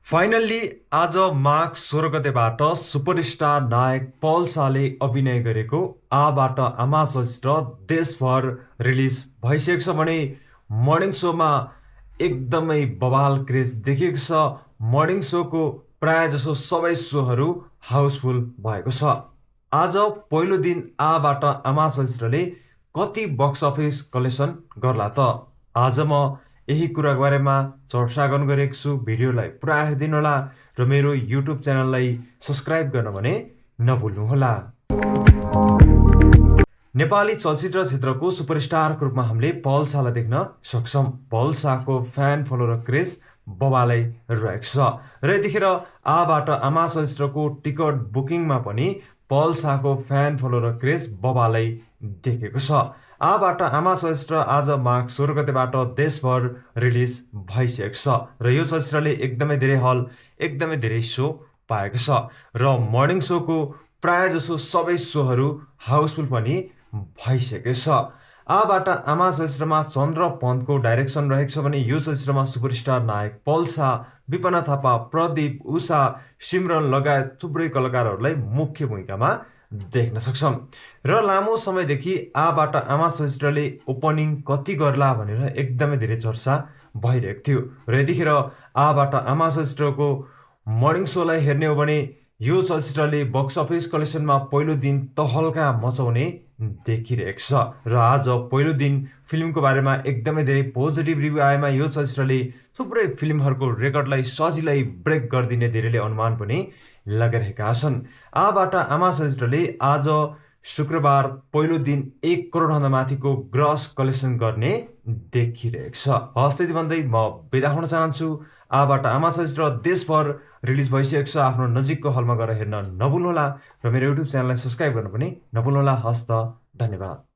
Finally आज माघ 16 गतेबाट superstar नायक पल शाहले अभिनय गरेको आबाट आमा चलचित्र देशभर रिलिज भइसकेको छ भने मर्निङ सोमा एकदमै बवाल क्रेज देखिएको छ। मर्निङ सोको प्रायःजसो सबै सोहरू हाउसफुल भएको छ। आज पहिलो दिन आबाट आमा चलचित्रले कति बक्स अफिस कलेक्सन गर्ला त? आज म यही कुराको बारेमा चर्चा गर्न गएको छु। भिडियोलाई पुरा हेरिदिनु होला र मेरो युट्युब च्यानललाई सब्स्क्राइब गर्न भने नभुल्नुहोला। नेपाली चलचित्र क्षेत्रको सुपरस्टारको रूपमा हामीले पल शाहलाई देख्न सक्छौँ। पल शाहको फ्यान फलोवर क्रेज बवालै रहेको छ र यतिखेर आबाट आमा चलचित्रको टिकट बुकिङमा पनि पल शाहको फ्यान फलोवर क्रेज बवालै देखेको छ। आबाट आमा चलचित्र आज माघ 16 गतेबाट देशभर रिलिज भइसकेको छ र यो चलचित्रले एकदमै धेरै हल एकदमै धेरै सो पाएको छ र मर्निङ सोको प्रायःजसो सबै सोहरू हाउसफुल पनि भइसकेको छ। आबाट आमा चलचित्रमा चन्द्र पन्तको डाइरेक्सन रहेको छ भने यो चलचित्रमा सुपरस्टार नायक पल शाह, विपना थापा, प्रदीप, उषा, सिमरन लगायत थुप्रै कलाकारहरूलाई मुख्य भूमिकामा देख्न सक्छौँ र लामो समयदेखि आबाट आमा चलचित्रले ओपनिङ कति गर्ला भनेर एकदमै धेरै चर्चा भइरहेको थियो र यतिखेर आबाट आमा चलचित्रको मर्निङ सोलाई हेर्ने हो भने यो चलचित्रले बक्स अफिस कलेक्सनमा पहिलो दिन तहल्का मचाउने देखिरहेको छ र आज पहिलो दिन फिल्मको बारेमा एकदमै धेरै पोजिटिभ रिभ्यू आएमा यो चलचित्रले थुप्रै फिल्महरूको रेकर्डलाई सजिलै ब्रेक गरिदिने धेरैले अनुमान पनि लगाइरहेका छन्। आबाट आमा चलचित्रले आज शुक्रबार पहिलो दिन 1 करोडभन्दा माथिको ग्रस कलेक्सन गर्ने देखिरहेको छ। हस् त्यति भन्दै म बिदा हुन चाहन्छु। आबाट आमा चलचित्र देशभर रिलिज भइसकेको छ। आफ्नो नजिकको हलमा गएर हेर्न नभुल्नुहोला र मेरो युट्युब च्यानललाई सब्स्क्राइब गर्न पनि नभुल्नुहोला। हस् त, धन्यवाद।